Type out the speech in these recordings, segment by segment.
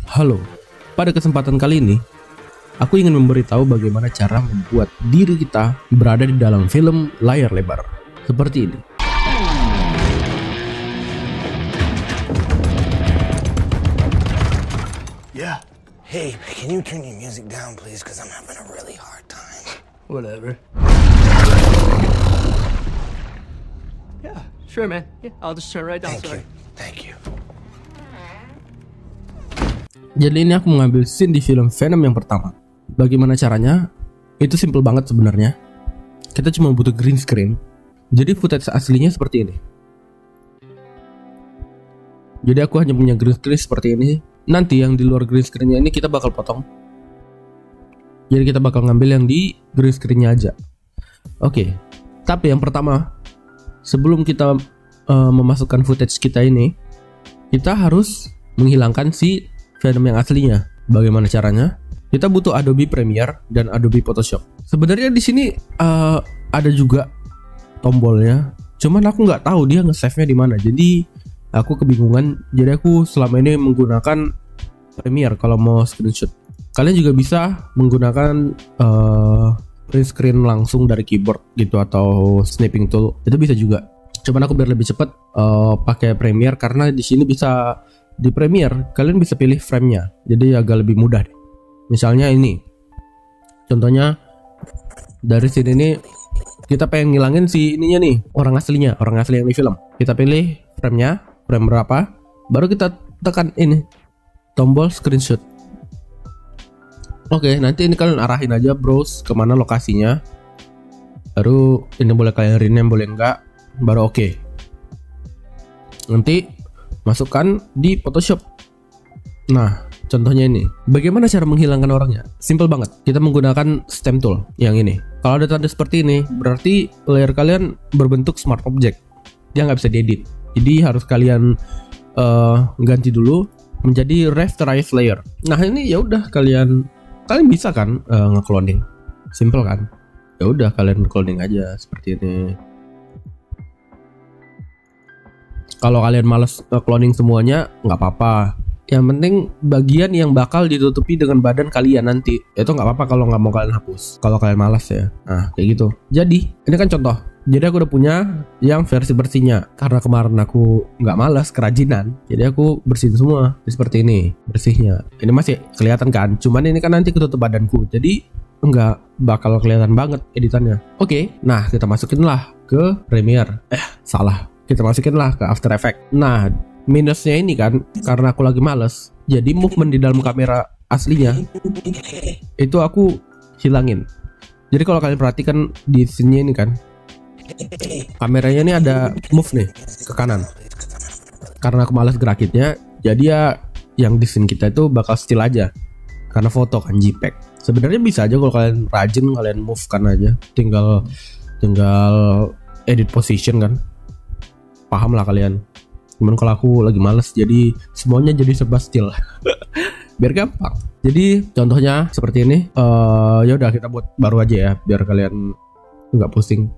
Halo, pada kesempatan kali ini, aku ingin memberitahu bagaimana cara membuat diri kita berada di dalam film layar lebar, seperti ini. Yeah. Hey, can you turn your music down, please? Because I'm having a really hard time. Whatever. Yeah, sure, man. Yeah, I'll just turn it right down. Thank you. Sorry. Thank you. Jadi ini aku mengambil scene di film Venom yang pertama. Bagaimana caranya? Itu simple banget sebenarnya. Kita cuma butuh green screen. Jadi footage aslinya seperti ini. Jadi aku hanya punya green screen seperti ini. Nanti yang di luar green screen-nya ini kita bakal potong. Jadi kita bakal ngambil yang di green screen-nya aja. Oke. Tapi yang pertama, sebelum kita memasukkan footage kita ini, kita harus menghilangkan si Venom yang aslinya. Bagaimana caranya? Kita butuh Adobe Premiere dan Adobe Photoshop. Sebenarnya di sini ada juga tombolnya. Cuman aku nggak tahu dia nge-save-nya di mana. Jadi aku kebingungan. Jadi aku selama ini menggunakan Premiere kalau mau screenshot. Kalian juga bisa menggunakan print screen langsung dari keyboard gitu atau snapping tool. Itu bisa juga. Cuman aku biar lebih cepat pakai Premiere karena di sini bisa. Di Premiere kalian bisa pilih frame-nya, jadi agak lebih mudah deh. Misalnya ini, contohnya dari sini nih kita pengen ngilangin si ininya nih, orang asli yang di film. Kita pilih frame-nya, frame berapa, baru kita tekan ini tombol screenshot. Oke, nanti ini kalian arahin aja browse kemana lokasinya. Baru ini boleh kalian rename, boleh enggak, baru oke. Nanti masukkan di Photoshop. Nah, contohnya ini. Bagaimana cara menghilangkan orangnya? Simple banget. Kita menggunakan stem tool yang ini. Kalau ada tanda seperti ini, berarti layer kalian berbentuk smart object. Dia nggak bisa diedit. Jadi harus kalian ganti dulu menjadi rasterize layer. Nah, ini ya udah kalian bisa kan nge-cloning. Simple kan? Ya udah kalian cloning aja seperti ini. Kalau kalian males cloning semuanya, nggak apa-apa. Yang penting bagian yang bakal ditutupi dengan badan kalian nanti, itu nggak apa-apa kalau nggak mau kalian hapus. Kalau kalian malas ya, nah kayak gitu. Jadi ini kan contoh. Jadi aku udah punya yang versi bersihnya. Karena kemarin aku nggak malas, kerajinan. Jadi aku bersihin semua seperti ini bersihnya. Ini masih kelihatan kan? Cuman ini kan nanti ketutup badanku. Jadi nggak bakal kelihatan banget editannya. Oke, nah kita masukin lah ke Premiere. Salah. Kita masukin lah ke After Effects. Nah, minusnya ini kan karena aku lagi males. Jadi movement di dalam kamera aslinya itu aku hilangin. Jadi kalau kalian perhatikan di sini ini kan, kameranya ini ada move nih ke kanan. Karena aku males gerakinnya, jadi ya yang di sini kita itu bakal still aja. Karena foto kan JPEG. Sebenarnya bisa aja kalau kalian rajin, kalian move kan aja. Tinggal edit position kan. Paham lah kalian. Cuman kalau aku lagi males, jadi semuanya jadi serba still. Biar gampang. Jadi contohnya seperti ini. Ya udah kita buat baru aja ya, biar kalian nggak pusing.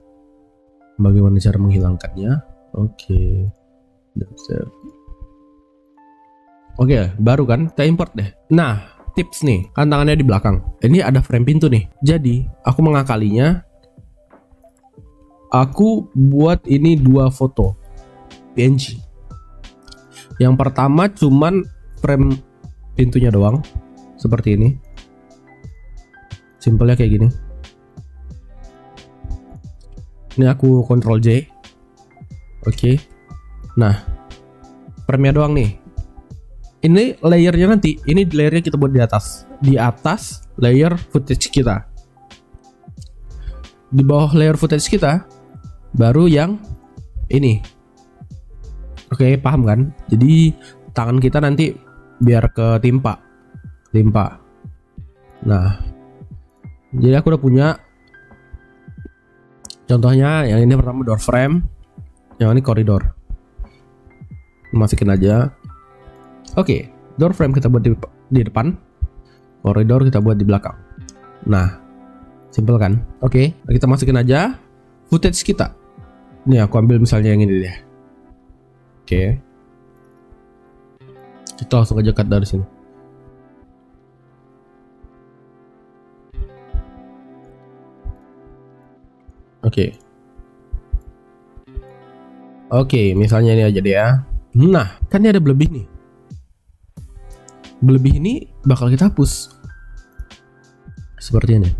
Bagaimana cara menghilangkannya? Oke. Oke, baru kan? Kita import deh. Nah, tips nih, kan tangannya di belakang. Ini ada frame pintu nih. Jadi aku mengakalinya. Aku buat ini 2 foto PNG. Yang pertama cuman frame pintunya doang, seperti ini. Simpelnya kayak gini. Ini aku Ctrl J. Oke. Nah, frame-nya doang nih. Ini layernya nanti. Ini layernya kita buat di atas. Di atas layer footage kita. Di bawah layer footage kita baru yang ini. Oke, paham kan? Jadi tangan kita nanti biar ketimpa. Nah, jadi aku udah punya. Contohnya yang ini pertama door frame, yang ini koridor. Masukin aja. Oke, door frame kita buat di depan, koridor kita buat di belakang. Nah, simple kan? Oke, kita masukin aja footage kita. Nih aku ambil misalnya yang ini deh. Oke. Kita langsung aja cut dari sini. Oke, misalnya ini aja deh ya. Nah, kan ini ada berlebih nih. Berlebih ini bakal kita hapus. Seperti ini.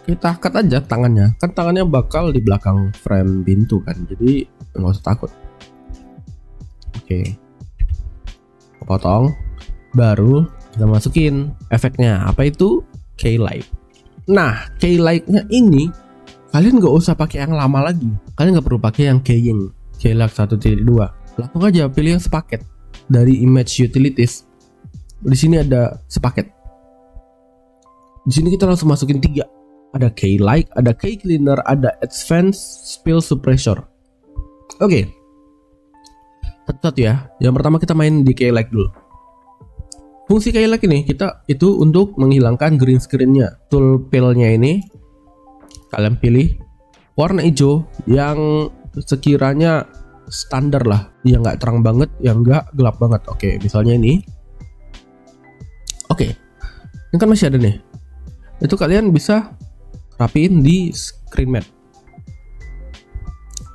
Kita cut aja tangannya. Kan tangannya bakal di belakang frame pintu kan. Jadi nggak usah takut. Oke. Potong. Baru kita masukin efeknya. Apa itu? Keylight. Nah, Keylight-nya ini kalian nggak usah pakai yang lama lagi. Kalian nggak perlu pakai yang Keying. Keylight 1.2. Langsung aja pilih yang sepaket dari Image Utilities. Di sini ada sepaket. Di sini kita langsung masukin 3. Ada Keylight, ada Key Cleaner, ada Advanced Spill Suppressor. Oke. Satu-satu ya. Yang pertama kita main di Keylight dulu. Fungsi Keylight ini itu untuk menghilangkan green screen-nya. Tool pill-nya ini kalian pilih warna hijau yang sekiranya standar lah, yang nggak terang banget, yang nggak gelap banget. Oke, misalnya ini. Oke, ini kan masih ada nih. Itu kalian bisa rapiin di screen matte.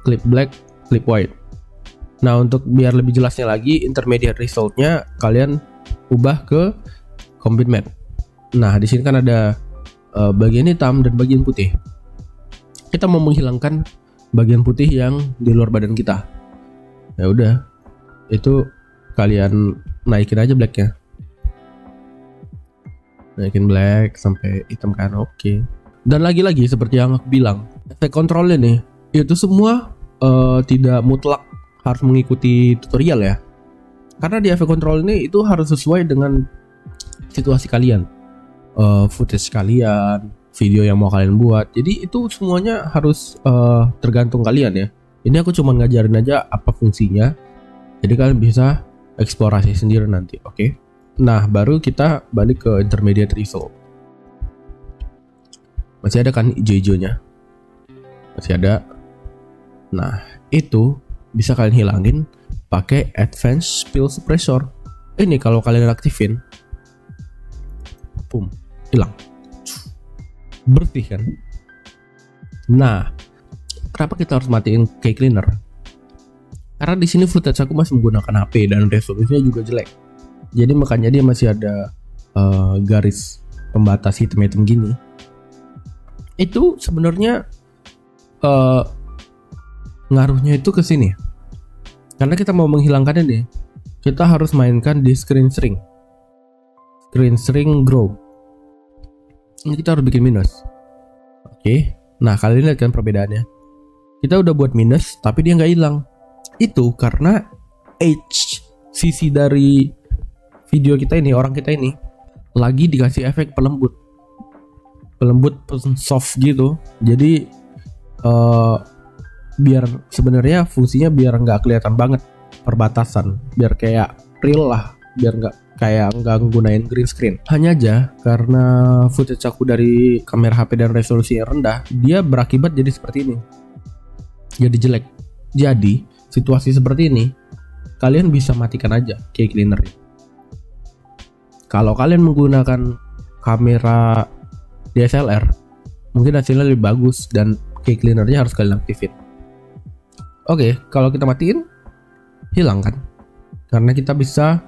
Clip black, clip white. Nah, untuk biar lebih jelasnya lagi, intermediate resultnya kalian ubah ke complete matte. Nah, di sini kan ada bagian hitam dan bagian putih. Kita mau menghilangkan bagian putih yang di luar badan kita. Ya udah, itu kalian naikin aja blacknya. Naikin black sampai hitam kan. Oke. Dan lagi-lagi seperti yang aku bilang, efek kontrolnya nih itu semua tidak mutlak harus mengikuti tutorial ya. Karena di efek kontrol ini itu harus sesuai dengan situasi kalian, footage kalian, video yang mau kalian buat. Jadi itu semuanya harus tergantung kalian ya. Ini aku cuma ngajarin aja apa fungsinya. Jadi kalian bisa eksplorasi sendiri nanti, oke? Nah, baru kita balik ke intermediate result. Masih ada kan hijau-hijaunya? Masih ada. Nah, itu bisa kalian hilangin pakai Advanced Spill Suppressor. Ini kalau kalian aktifin, boom, hilang. Bersih kan? Nah, kenapa kita harus matiin Key Cleaner? Karena di sini footage aku masih menggunakan HP dan resolusinya juga jelek. Jadi makanya dia masih ada garis pembatas hitam-hitam gini. Itu sebenarnya ngaruhnya itu ke sini. Karena kita mau menghilangkan ini, kita harus mainkan di screen shrink. Screen shrink grow. Ini kita harus bikin minus. Oke. Nah, kalian lihat kan perbedaannya. Kita udah buat minus, tapi dia nggak hilang. Itu karena sisi dari video kita ini, orang kita ini, lagi dikasih efek pelembut soft gitu. Jadi biar sebenarnya fungsinya biar nggak kelihatan banget perbatasan, biar kayak real lah, biar nggak kayak nggak gunain green screen. Hanya aja karena footage aku dari kamera HP dan resolusi yang rendah, dia berakibat jadi seperti ini, jadi jelek. Jadi situasi seperti ini kalian bisa matikan aja Key Cleaner. Kalau kalian menggunakan kamera DSLR, mungkin hasilnya lebih bagus dan Key Cleaner-nya harus kalian aktifin. Oke, kalau kita matiin, hilang kan? Karena kita bisa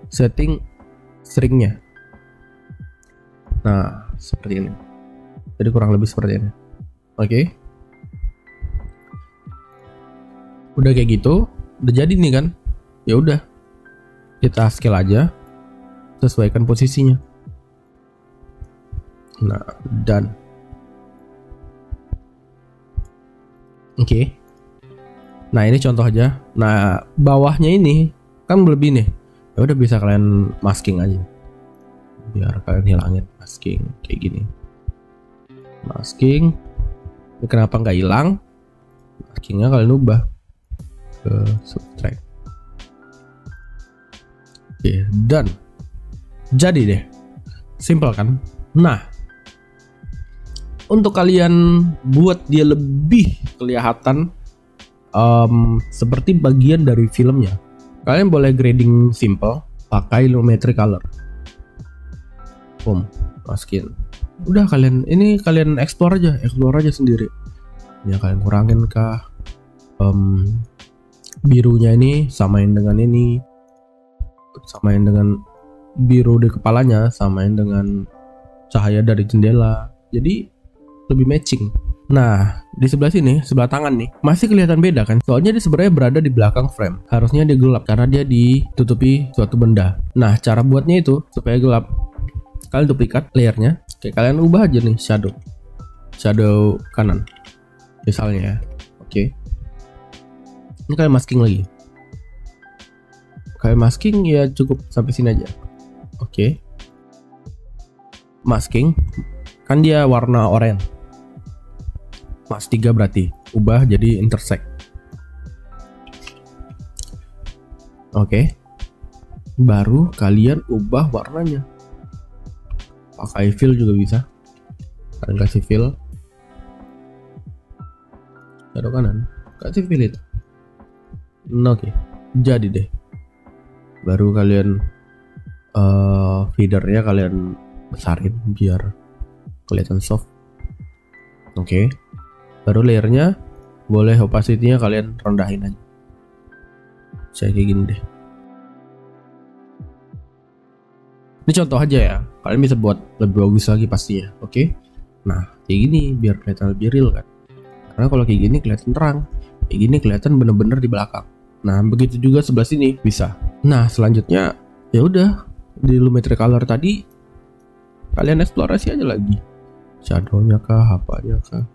setting shrinknya. Nah, seperti ini. Jadi kurang lebih seperti ini. Oke. Udah kayak gitu, udah jadi nih kan? Ya udah, kita scale aja, sesuaikan posisinya. Nah, dan oke. Nah, ini contoh aja. Nah, bawahnya ini kan lebih nih. Ya udah bisa kalian masking aja. Biar kalian hilangin masking kayak gini. Masking. Ini kenapa nggak hilang? Maskingnya kalian ubah ke subtract. Oke, done. Jadi deh. Simple kan? Nah, untuk kalian buat dia lebih kelihatan seperti bagian dari filmnya, kalian boleh grading simple pakai Lumetri Color. Boom, masukin. Udah kalian explore aja sendiri. Ya kalian kurangin kah? Birunya ini samain dengan ini, samain dengan biru di kepalanya, samain dengan cahaya dari jendela, jadi lebih matching. Nah, di sebelah sini, sebelah tangan nih, masih kelihatan beda kan? Soalnya dia sebenarnya berada di belakang frame. Harusnya dia gelap karena dia ditutupi suatu benda. Nah, cara buatnya itu supaya gelap, kalian duplikat layernya. Oke, kalian ubah aja nih shadow kanan, misalnya ya. Oke. Ini kalian masking lagi. Kalian masking ya cukup sampai sini aja. Oke. Masking kan dia warna oranye. Mas 3 berarti ubah jadi intersect. Oke. Baru kalian ubah warnanya. Pakai fill juga bisa. Kalian kasih fill. Shadow kanan. Kasih fill itu. Oke. Jadi deh. Baru kalian feedernya kalian besarin biar kelihatan soft. Oke. Baru layernya boleh opacity-nya kalian rendahin aja. Saya kayak gini deh. Ini contoh aja ya. Kalian bisa buat lebih bagus lagi pastinya. Oke. Nah, kayak gini biar kelihatan lebih real kan. Karena kalau kayak gini kelihatan terang. Kayak gini kelihatan bener-bener di belakang. Nah, begitu juga sebelah sini bisa. Nah, selanjutnya ya udah di Lumetri Color tadi kalian eksplorasi aja lagi. Shadow-nya kah, apanya kah.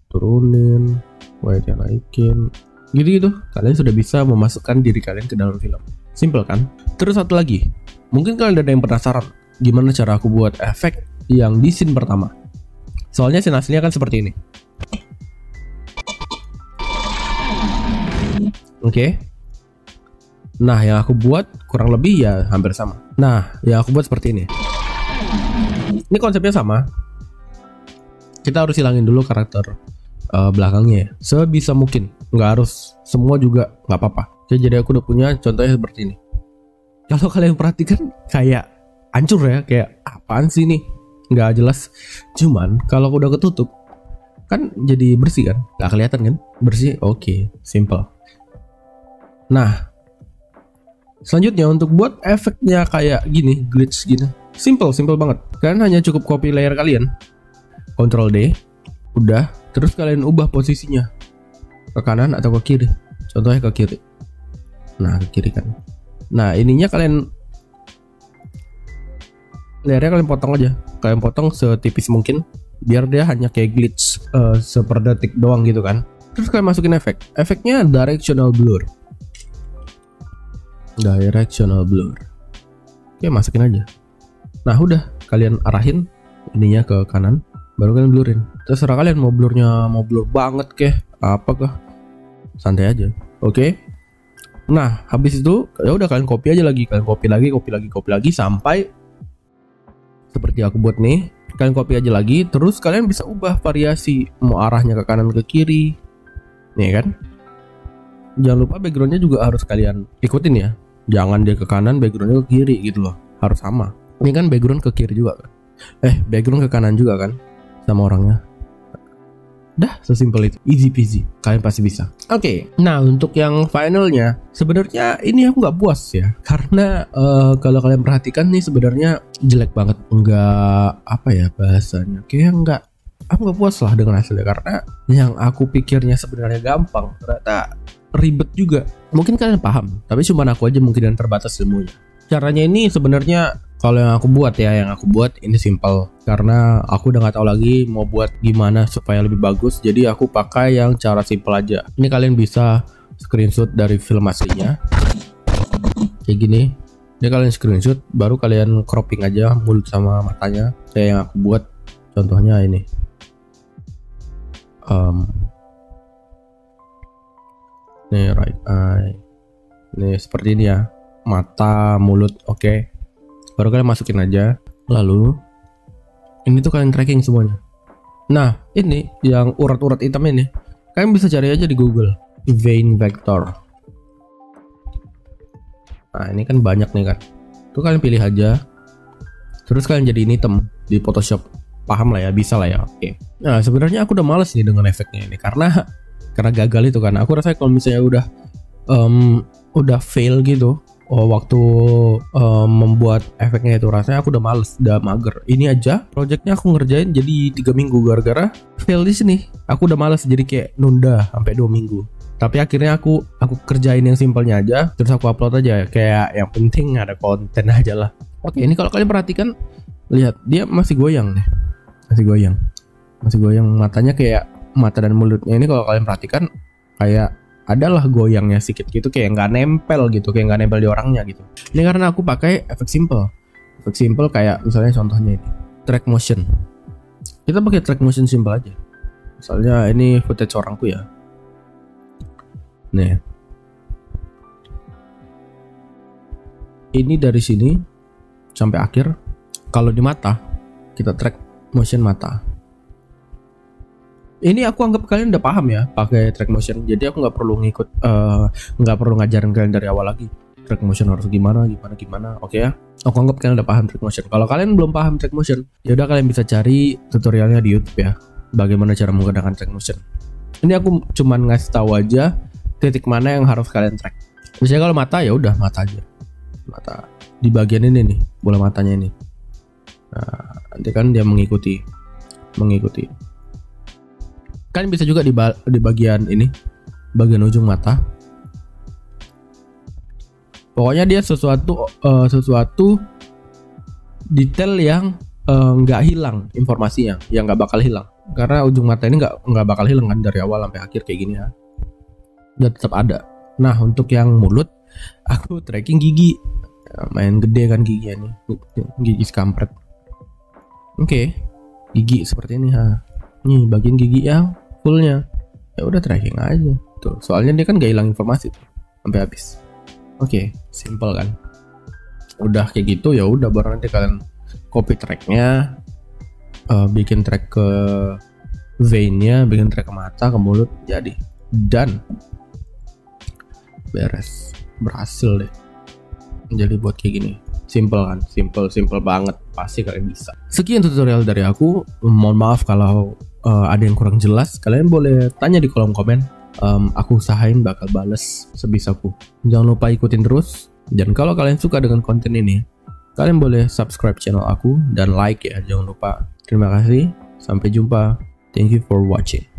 Turunin, white-nya naikin. Gitu-gitu. Kalian sudah bisa memasukkan diri kalian ke dalam film. Simple kan? Terus satu lagi. Mungkin kalian ada yang penasaran gimana cara aku buat efek yang di scene pertama. Soalnya scene aslinya kan seperti ini. Oke. Nah, yang aku buat kurang lebih ya hampir sama. Nah, yang aku buat seperti ini. Ini konsepnya sama. Kita harus hilangin dulu karakter belakangnya ya. Sebisa mungkin. Nggak harus semua juga, nggak apa-apa. Oke, jadi aku udah punya contohnya seperti ini. Kalau kalian perhatikan kayak hancur ya. Kayak apaan sih nih? Nggak jelas. Cuman kalau udah ketutup kan jadi bersih kan? Nggak kelihatan kan? Bersih. Oke, simple. Nah, selanjutnya untuk buat efeknya kayak gini, glitch gini, simple banget. Kalian hanya cukup copy layer kalian, Ctrl D, udah. Terus kalian ubah posisinya ke kanan atau ke kiri. Contohnya ke kiri. Nah, ke kiri kan. Nah, ininya kalian layernya kalian potong aja. Kalian potong setipis mungkin biar dia hanya kayak glitch seperdetik doang gitu kan. Terus kalian masukin efek. Efeknya directional blur. Oke, masukin aja. Nah, udah kalian arahin ininya ke kanan, baru kalian blurin. Terserah kalian mau blurnya mau blur banget kah, apakah, santai aja. Oke. Nah, habis itu ya udah kalian copy aja lagi, kalian copy lagi sampai seperti aku buat nih. Kalian copy aja lagi, terus kalian bisa ubah variasi mau arahnya ke kanan ke kiri. Nih kan? Jangan lupa backgroundnya juga harus kalian ikutin ya. Jangan dia ke kanan, backgroundnya ke kiri gitu loh. Harus sama. Ini kan background ke kiri juga kan. Background ke kanan juga kan sama orangnya. Dah, sesimpel itu. Easy peasy. Kalian pasti bisa. Oke. Nah, untuk yang finalnya, sebenarnya ini aku nggak puas ya. Karena kalau kalian perhatikan nih sebenarnya jelek banget. Nggak, apa ya bahasanya, kayak nggak, aku nggak puas lah dengan hasilnya. Karena yang aku pikirnya sebenarnya gampang, ternyata ribet juga. Mungkin kalian paham, tapi cuma aku aja mungkin yang terbatas ilmunya. Caranya ini sebenarnya kalau yang aku buat ini simple. Karena aku udah nggak tahu lagi mau buat gimana supaya lebih bagus. Jadi aku pakai yang cara simple aja. Ini kalian bisa screenshot dari film aslinya. Kayak gini. Ini kalian screenshot, baru kalian cropping aja mulut sama matanya. Kayak yang aku buat. Contohnya ini. Nih right eye. Nih seperti ini ya. Mata, mulut, oke. Baru kalian masukin aja. Lalu ini tuh kalian tracking semuanya. Nah, ini yang urat-urat hitam ini, kalian bisa cari aja di Google, vein vector. Nah, ini kan banyak nih kan. Tuh kalian pilih aja. Terus kalian jadiin hitam di Photoshop. paham lah ya, bisa lah ya. Oke. Nah sebenarnya aku udah males nih dengan efeknya ini karena gagal itu kan. Aku rasa kalau misalnya udah fail gitu waktu membuat efeknya itu, rasanya aku udah males, udah mager. Ini aja projectnya aku ngerjain jadi 3 minggu gara-gara fail di sini. Aku udah males, jadi kayak nunda sampai 2 minggu. Tapi akhirnya aku kerjain yang simpelnya aja, terus aku upload aja, kayak yang penting ada konten aja lah. Oke, ini kalau kalian perhatikan, lihat dia masih goyang nih, masih goyang matanya, kayak mata dan mulutnya ini kalau kalian perhatikan kayak adalah goyangnya sedikit gitu, kayak nggak nempel gitu, kayak nggak nempel di orangnya gitu. Ini karena aku pakai efek simple kayak misalnya contohnya ini track motion. Kita pakai track motion simple aja. Misalnya ini footage orangku ya. Nih. Ini dari sini sampai akhir. Kalau di mata, kita track motion mata. Ini aku anggap kalian udah paham ya pakai track motion. Jadi aku nggak perlu nggak perlu ngajarin kalian dari awal lagi. Track motion harus gimana. Oke ya. Aku anggap kalian udah paham track motion. Kalau kalian belum paham track motion, ya udah kalian bisa cari tutorialnya di YouTube ya. Bagaimana cara menggunakan track motion. Ini aku cuman ngasih tahu aja titik mana yang harus kalian track. Misalnya kalau mata, ya udah mata aja. Mata di bagian ini nih, bola matanya ini. Nah, nanti kan dia mengikuti. Kalian bisa juga di bagian ini, bagian ujung mata. Pokoknya dia sesuatu detail yang nggak hilang informasinya, yang nggak bakal hilang. Karena ujung mata ini nggak bakal hilang kan dari awal sampai akhir kayak gini ya. Dia tetap ada. Nah untuk yang mulut, aku tracking gigi. Main gede kan giginya nih, gigi sekampret. Oke, gigi seperti ini ha. Nih bagian gigi yang fullnya. Ya udah tracking aja. Tuh, soalnya dia kan gak hilang informasi tuh sampai habis. Oke, simple kan. Udah kayak gitu ya udah, baru nanti kalian copy tracknya, bikin track ke veinnya, bikin track ke mata, ke mulut, jadi dan beres, berhasil deh. Jadi buat kayak gini, simple kan, simple banget, pasti kalian bisa. Sekian tutorial dari aku. Mohon maaf kalau ada yang kurang jelas. Kalian boleh tanya di kolom komen. Aku usahain bakal bales sebisaku. Jangan lupa ikutin terus. Dan kalau kalian suka dengan konten ini, kalian boleh subscribe channel aku dan like ya, jangan lupa. Terima kasih, sampai jumpa. Thank you for watching.